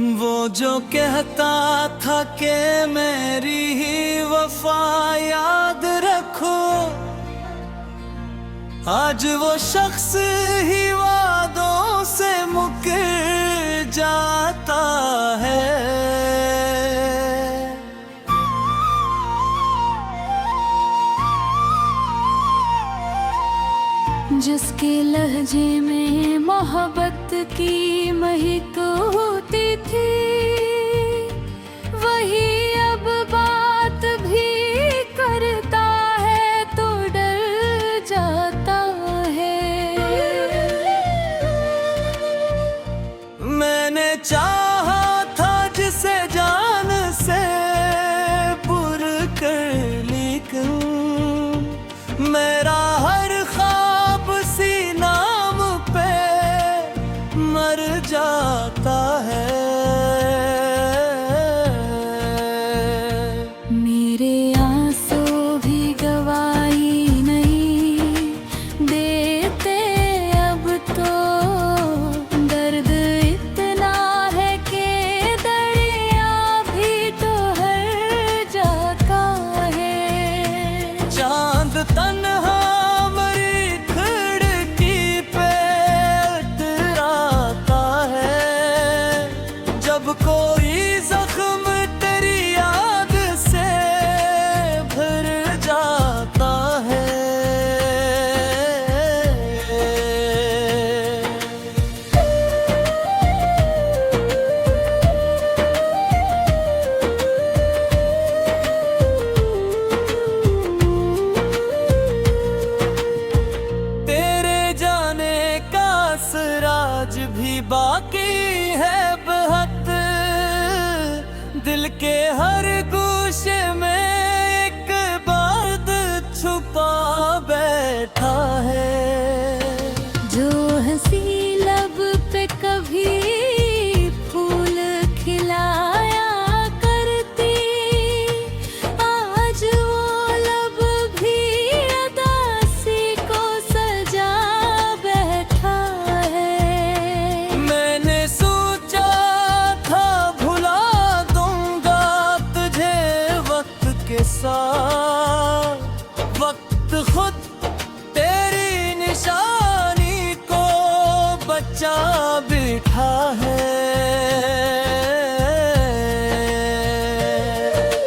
वो जो कहता था कि मेरी ही वफा याद रखो, आज वो शख्स ही वादों से मुकर जाता है। जिसके लहजे में मोहब्बत की महक होती थी, वही अब बात भी करता है तो डर जाता है। मैंने चाहा था जिसे जान से पुर कर, लेकिन मेरा हर ख्वाब सी नाम पे मर जाता है। मेरे आंसू भी गवाही नहीं देते अब तो, दर्द इतना है कि दरिया भी तो हर जाता है। चांद तन्हा मेरी खिड़की पे उतराता है, जब कोई जख्म तेरी याद से भर जाता है। तेरे जाने का असराज भी बाकी है बहुत, दिल के हर गोशे में एक बात छुपा बैठा है। जो हंसी लब पे कभी फूल खिलाया करती, आज वो लब भी उदासी को सजा बैठा है। मैंने सोचा था भुला दूंगा तुझे वक्त के साथ, वक्त खुद तेरी निशानी को बचा बैठा है।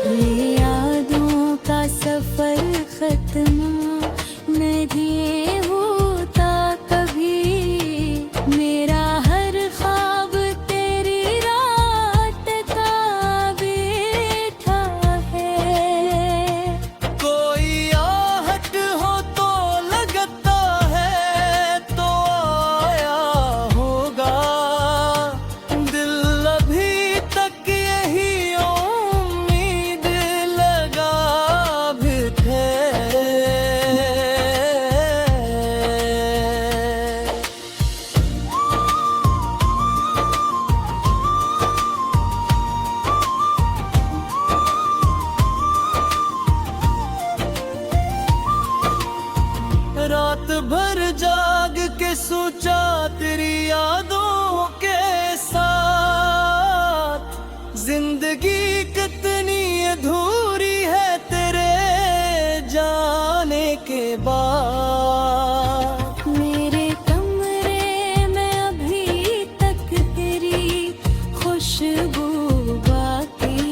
ये यादों का सफर खत्म नहीं होता कभी, मेरा हर ख्वाब तेरी रात का बैठा है। कोई आहट हो तो लगता है तो आया होगा, दिल अभी तक यही उम्मीद लगा भी थे। रात भर जाग के सोचा तेरी यादों के साथ, जिंदगी कितनी अधूरी है तेरे जाने के बाद। मेरे कमरे में अभी तक तेरी खुशबू बाकी,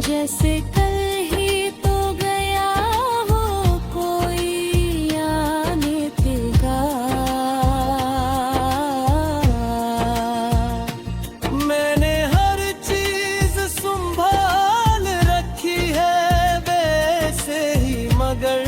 जैसे कल ही तो गया हो कोई आने तेरा। मैंने हर चीज संभाल रखी है वैसे ही, मगर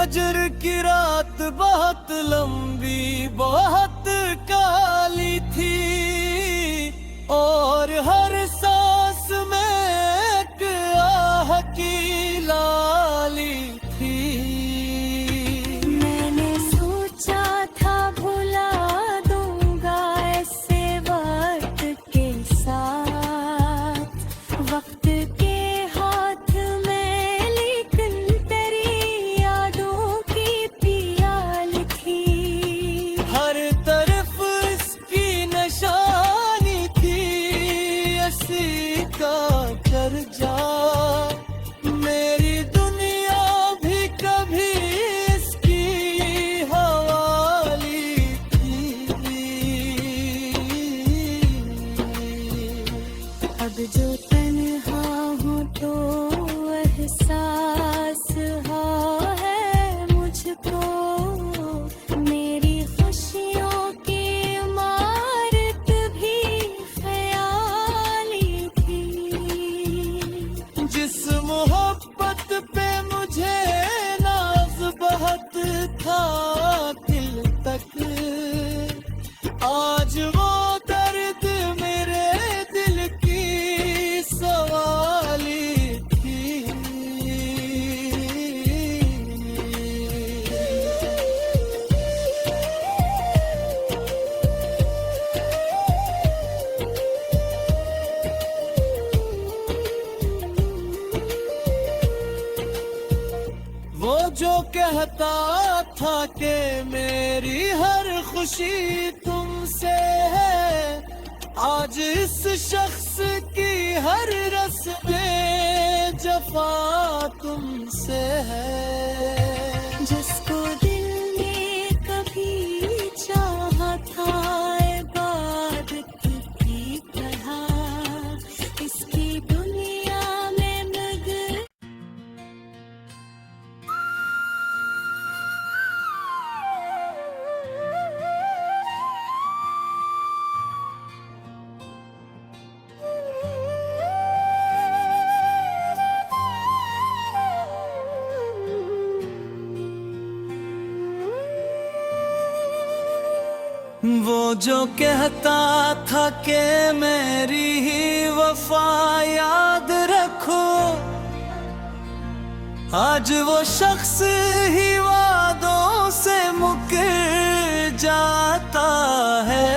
फजर की रात बहुत लंबी बहुत काली थी, और हर सांस में एक आह की लाली थी। मैंने सोचा था भुला दूंगा ऐसे वक्त के साथ, वक्त के हाथ में, लेकिन तेरी यादों की प्याल थी। हर तरफ इसकी निशानी थी, ऐसी का कर जा। मेरी दुनिया भी कभी इसकी हवाली थी। अब जो तन्हा हूँ तो एहसास है मुझको, मेरी खुशियों की इमारत भी ख्याली थी। जिस मोहब्बत पे मुझे नाज बहुत था दिल तक, आज वो दर्द मेरे दिल की सवाली थी। वो जो कहता था कि मेरी हर खुशी तुमसे है, आज इस शख्स की हर रस्में जफा तुमसे है। जिसको दिल ने कभी चाहा था इबादत की तरह, इसकी दुनिया में मगर वो जो कहता था कि मेरी ही वफा याद रखो, आज वो शख्स ही वादों से मुकर जाता है।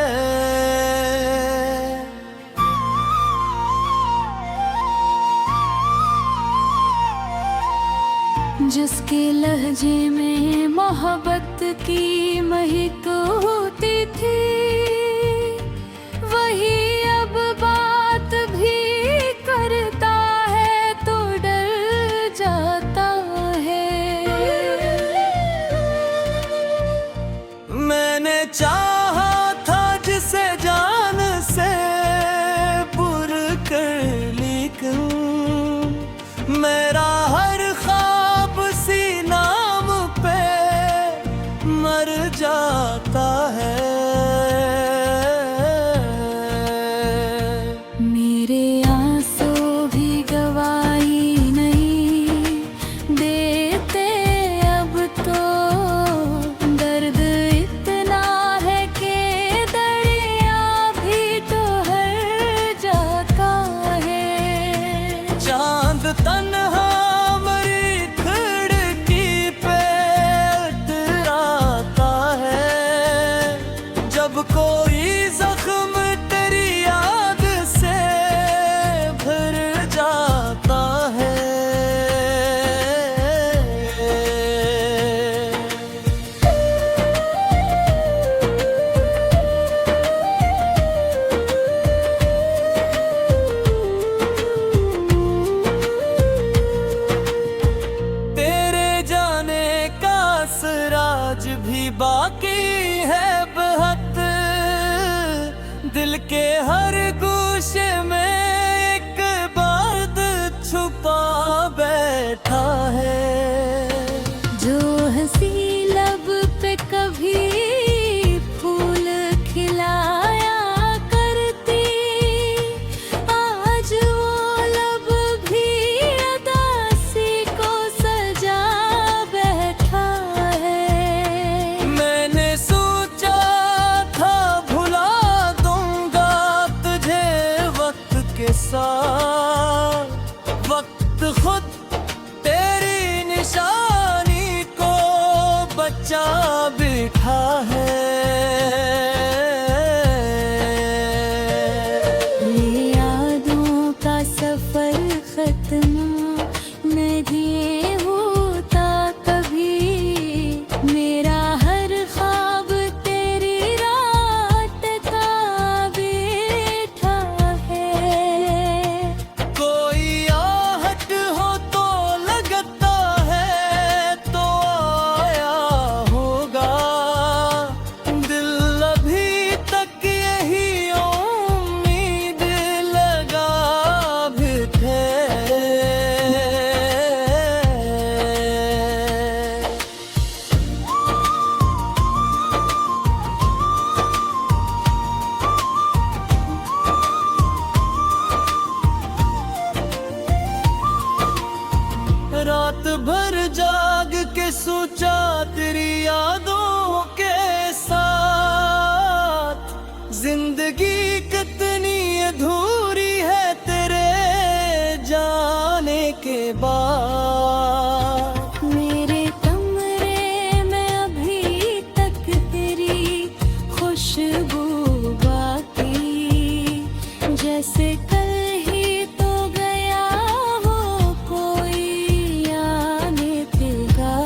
जिसके लहजे में मोहब्बत की महक होती थी, वही अब बात भी करता है तो डर जाता है। मैंने चाहा था जिसे जान से पुर कर, लेकिन मेरा हर ख्वाब सी नाम पे मर जाता है। मेरे आंसू भी गवाही नहीं देते अब तो, दर्द इतना है कि दरिया भी ठहर जाता है। चांद तन्हा मरी खिड़की पे उतराता है, जब कोई जख्म तेरी याद से भर जाता है। तेरे जाने का असराज भी बाकी है बहुत, दिल के हर गोशे में एक बात छुपा बैठा है। जो हंसी लब पे कभी फूल खिलाया करती, आज वो लब भी अदासी को सजा बैठा रात भर जाग के सोचा तेरी यादों के साथ, जिंदगी कितनी अधूरी है तेरे जाने के बाद। मेरे कमरे में अभी तक तेरी खुशबू बाकी, जैसे कल ही तो गया हो कोई आने देगा।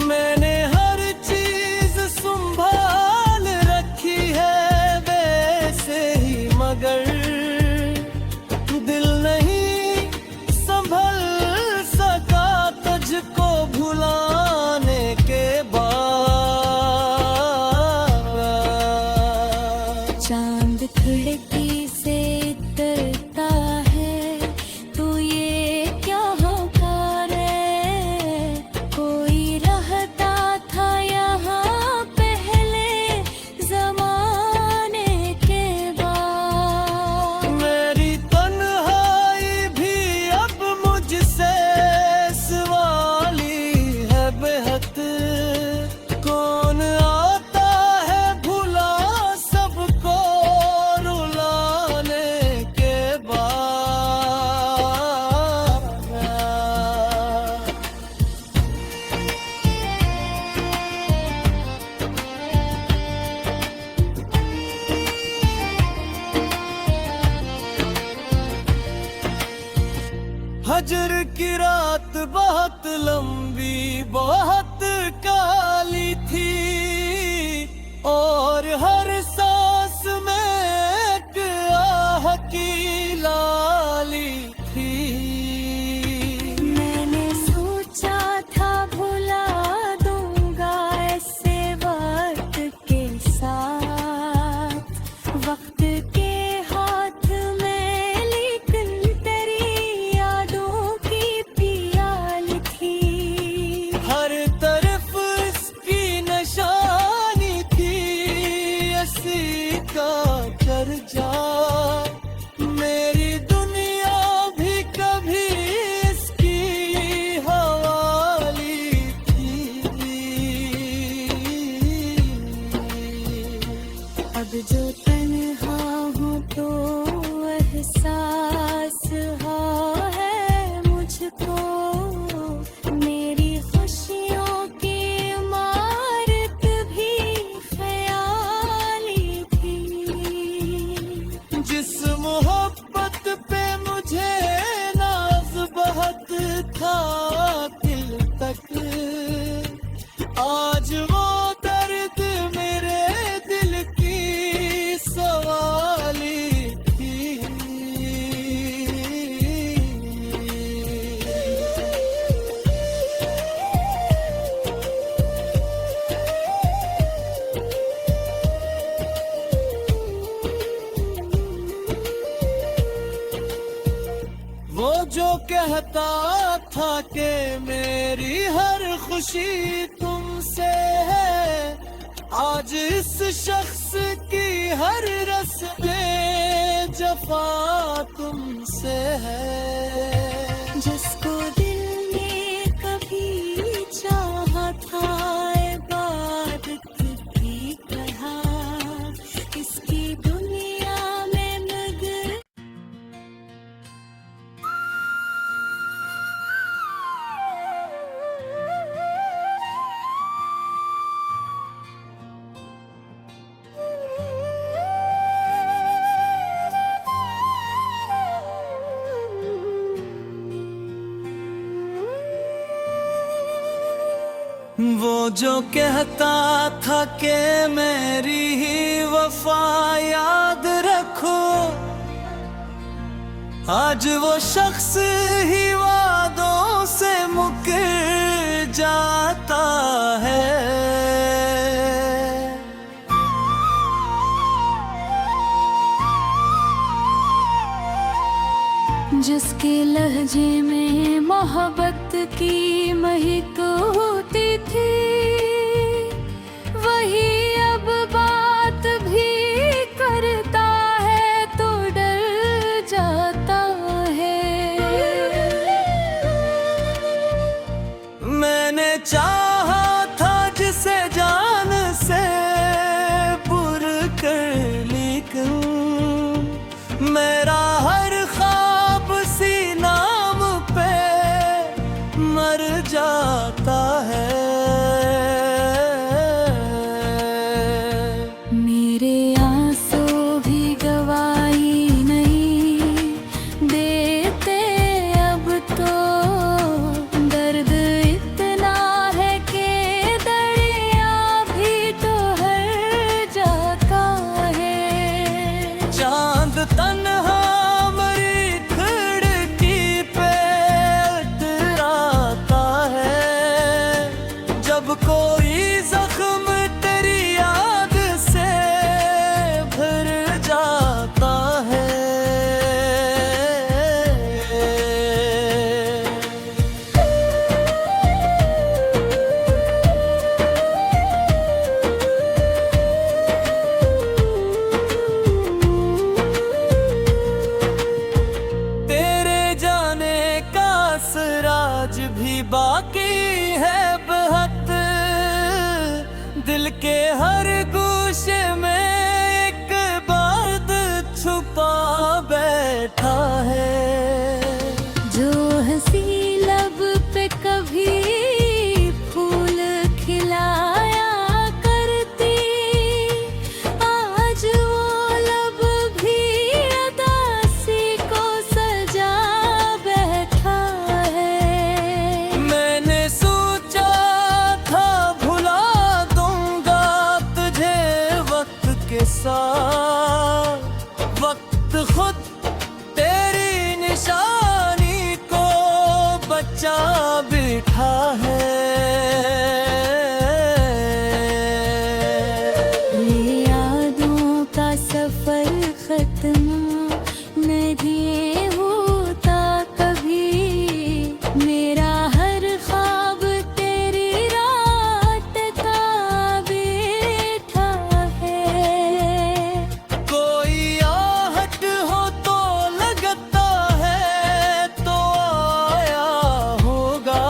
मैंने हर चीज संभाल रखी है वैसे ही, मगर दिल नहीं संभल सका तुझको भुलाने के बाद। चांद खिड़की से उतरता है तो ये क्या होकार है, कोई रहता था यहाँ पहले जमाने के बाद। मेरी तन्हाई भी अब मुझसे सवाली है बेहद, कौन आता है भुला सबको रुलाने के बाद। हजर की रात बहुत लंबी बहुत काली थी, और हर सांस में एक आह की लाली थी। मैंने सोचा था भुला दूंगा ऐसे वक्त के साथ, वक्त के हाथ में, लेकिन तेरी यादों की प्याली थी। हर तरफ इसकी निशानी थी, ऐसी का कर जा। मेरी दुनिया भी कभी इसकी हवाली थी। अब जो तन्हा हूँ तो एहसास हो है मुझको, मेरी खुशियों की इमारत भी ख्याली थी। जिस मोहब्बत पे मुझे नाज बहुत था दिल तक, आज वो दर्द मेरे दिल की सवाली थी। वो जो कहता था कि मेरी हर खुशी तुमसे है, आज इस शख्स की हर रस्में जफा तुमसे है। जिसको दिल ने कभी चाहा था इबादत की तरह, इसकी दुनिया में मगर वो जो कहता था कि मेरी ही वफा याद रखो, आज वो शख्स ही वादों से मुकर जाता है। जिसके लहजे में मोहब्बत की महक होती थी, वही अब बात भी करता है तो डर जाता बैठा है। जो हंसी लब पे कभी फूल खिलाया करती, आज वो लब भी उदासी को सजा बैठा है। मैंने सोचा था भुला दूंगा तुझे वक्त के साथ, वक्त खुद तेरी निशानी को बचा बैठा है। ये यादों का सफर खत्म नहीं होता कभी, मेरा हर ख्वाब तेरी रात का बैठा है। कोई आहट हो तो लगता है तो आया होगा,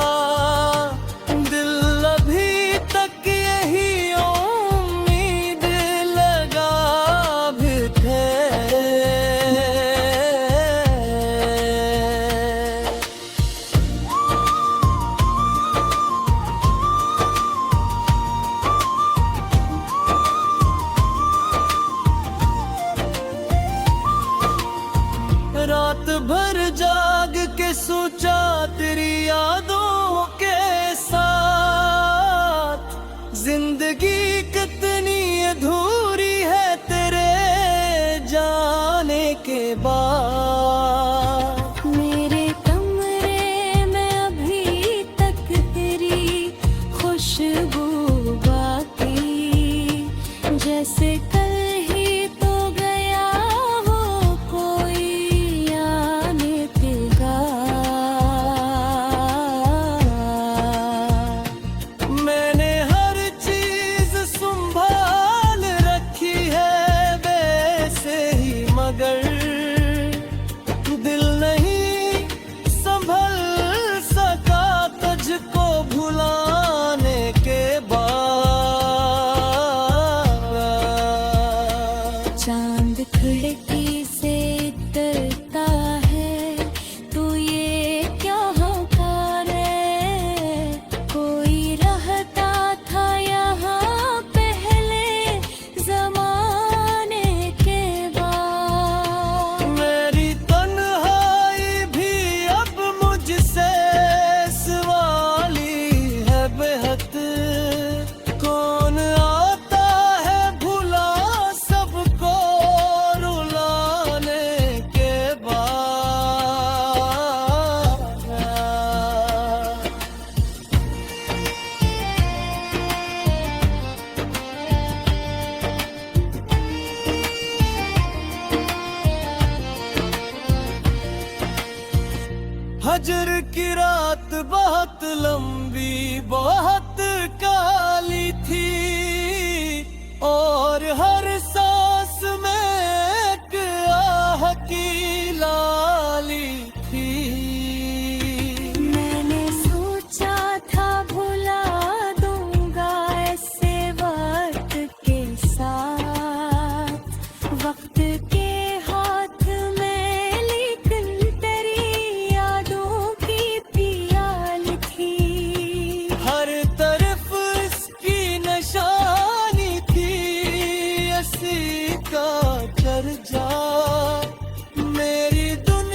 दिल अभी तक यही उम्मीद लगा भी थे। रात भर जाग के सोचा तेरी यादों के साथ, जिंदगी कितनी अधूरी है तेरे जाने के बाद। मेरे कमरे में अभी तक तेरी खुशबू बाकी, जैसे कल ही तो गया हो कोई आने देगा। मैंने हर चीज संभाल रखी है वैसे ही, मगर दिल नहीं संभल सका तुझको भुलाने के बाद। चांद खिड़की से डरता है तो ये क्या होकार है, कोई रहता था यहाँ पहले जमाने के बाद। मेरी तन्हाई भी अब मुझसे सवाली है बेहद, कौन आता है भुला सबको रुलाने के बाद। हजर की रात बहुत लंबी बहुत काली थी, और हर सांस में एक आह की लाली थी। मैंने सोचा था भुला दूंगा ऐसे वक्त के साथ, वक्त के हाथ में लेकिन तेरी यादों की प्याल थी। हर तरफ इसकी निशानी थी, इसी का चर्चा मेरी दुनिया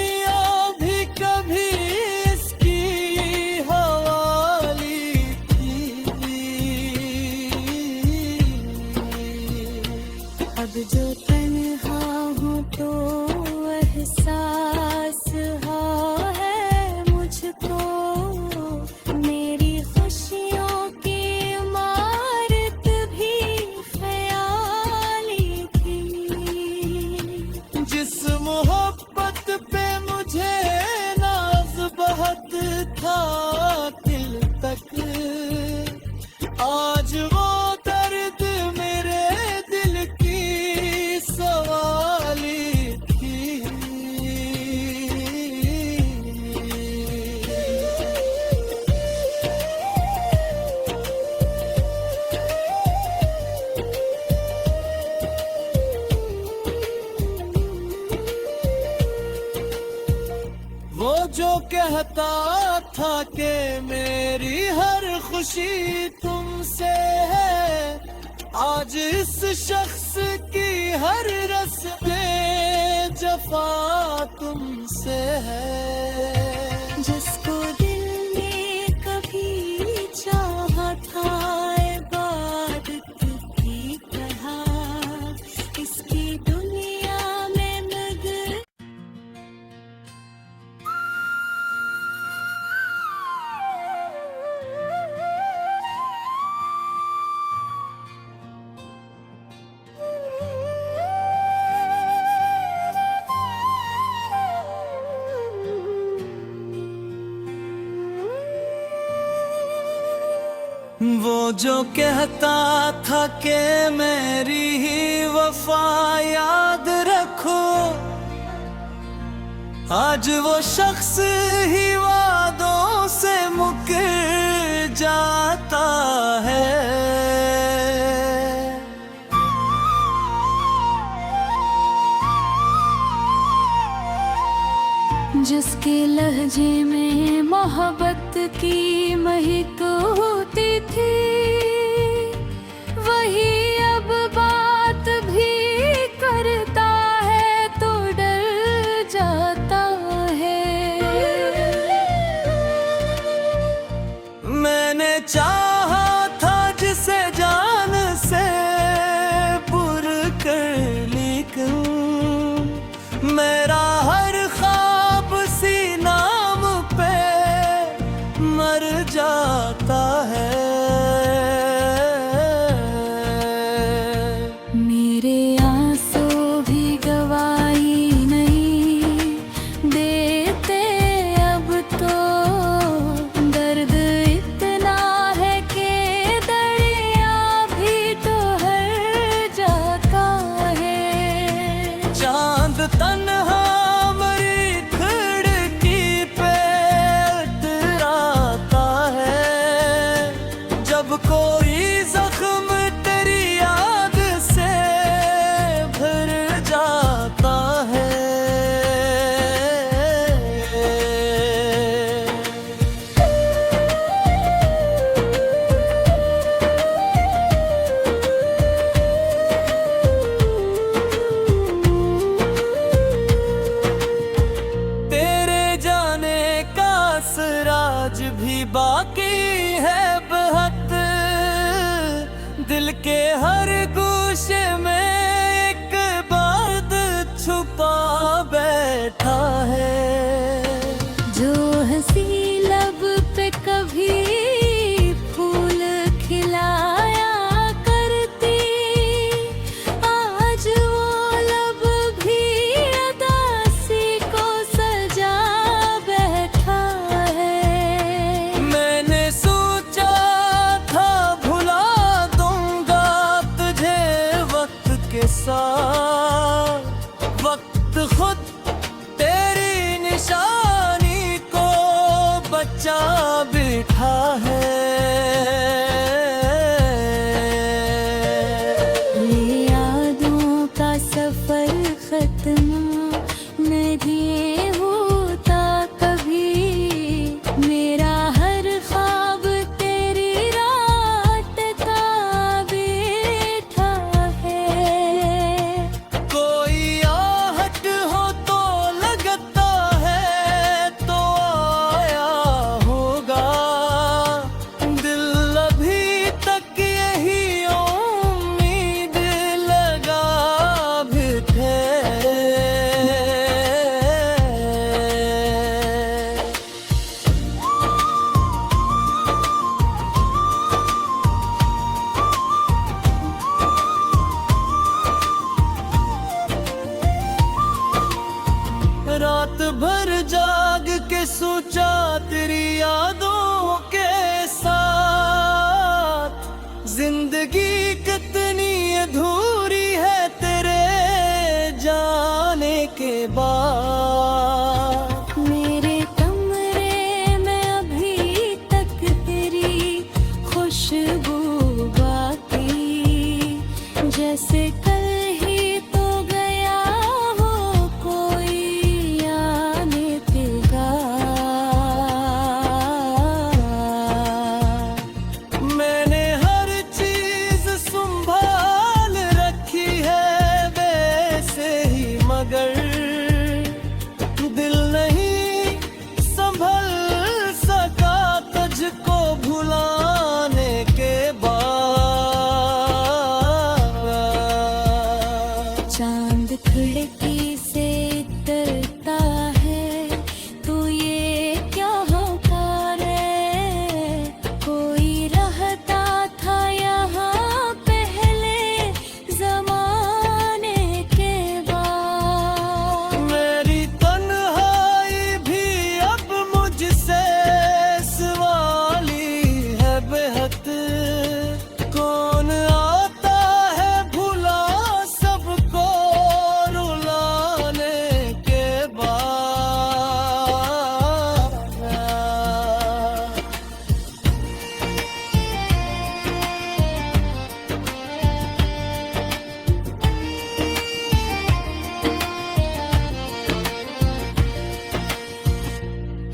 जो कहता था कि मेरी हर खुशी तुमसे है, आज इस शख्स की हर रस्में जफा तुमसे है। जिसको दिल ने कभी चाहा था इबादत की तरह, इसकी दुनिया में मगर वो जो कहता था कि मेरी ही वफा याद रखो, आज वो शख्स ही वादों से मुकर जाता है। जिसके लहजे में मोहब्बत की महक होती थी, वही अब बात भी करता है तो डर जाता है। मैंने चाहा था जिसे जान से पुर कर, लेकिन मेरा हर ख्वाब सी नाम पे मर जाता है। मेरे आंसू भी गवाही नहीं देते अब तो, दर्द इतना है कि दरिया भी तो हर जाता है। चांद तन्हा मेरी खिड़की पे उतराता है, जब कोई जख्म तेरी याद से भर जाता है। तेरे जाने का असराज भी बाकी है बहुत, दिल के हर गोशे में एक बात छुपा बैठा है। जो हंसी लब पे कभी फूल खिलाया करती, आज वो लब भी अदासी को सजा बैठा है। मैंने सोचा था भुला दूंगा तुझे वक्त के साथ, वक्त खुद तेरी निशानी को बचा बैठा है। ये यादों का सफर खत्म नहीं होता कभी, मेरा हर ख्वाब तेरी रात का बैठा है। कोई आहट हो तो लगता है तो आया होगा,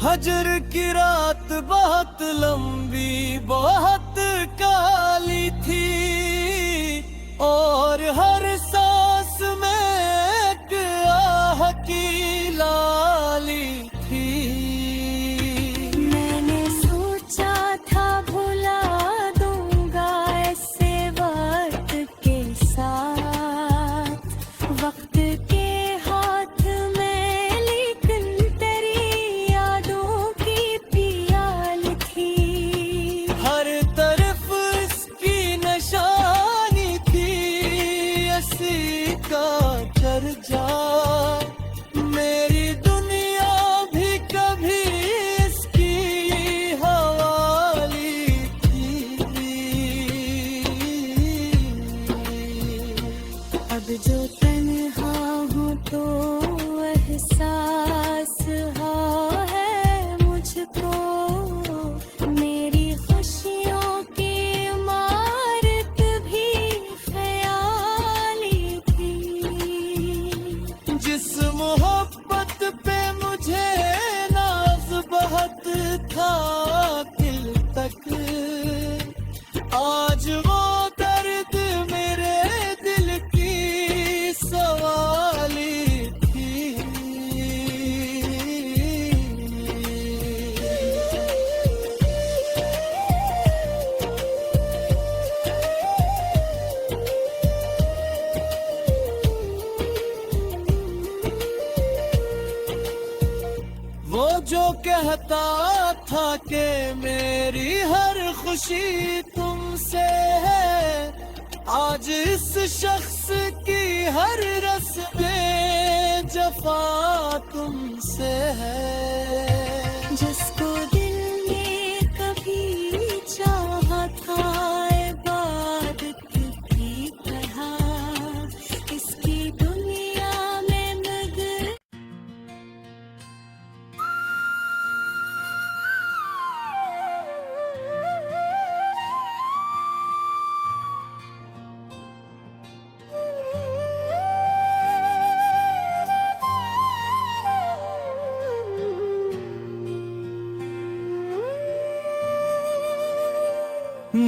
हजर की रात बहुत लंबी बहुत काली थी, और हर सांस में एक आह की लाली थी। मैंने सोचा था भुला दूंगा ऐसे वक्त के साथ, वक्त के हाथ में, लेकिन तेरी यादों की प्याल थी। हर तरफ इसकी निशानी थी, ऐसी का चर्चा। मेरी दुनिया भी कभी इसकी हवाली थी। अब जो तन्हा हूँ तो एहसास है मुझको, मेरी खुशियों की इमारत भी ख्याली थी। जिस मोहब्बत पे मुझे नाज बहुत था दिल तक, आज वो दर्द मेरे दिल की सवाली थी। वो जो कहता था कि मेरी हर खुशी तुमसे है, आज इस शख्स की हर रस्में जफा तुमसे है। जिसको दिल ने कभी चाहा था इबादत की तरह, इसकी दुनिया में मगर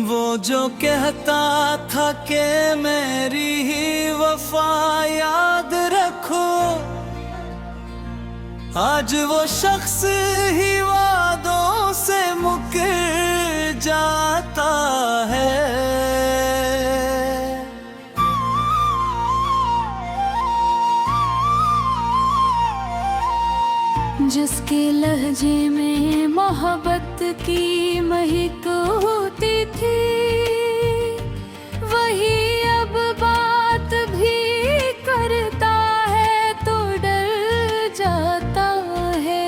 वो जो कहता था कि मेरी ही वफा याद रखो, आज वो शख्स ही वादों से मुकर जाता है। जिसके लहजे में मोहब्बत की महक होती थी, वही अब बात भी करता है तो डर जाता है।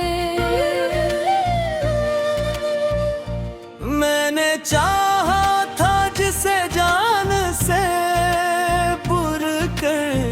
मैंने चाहा था जिसे जान से पुर कर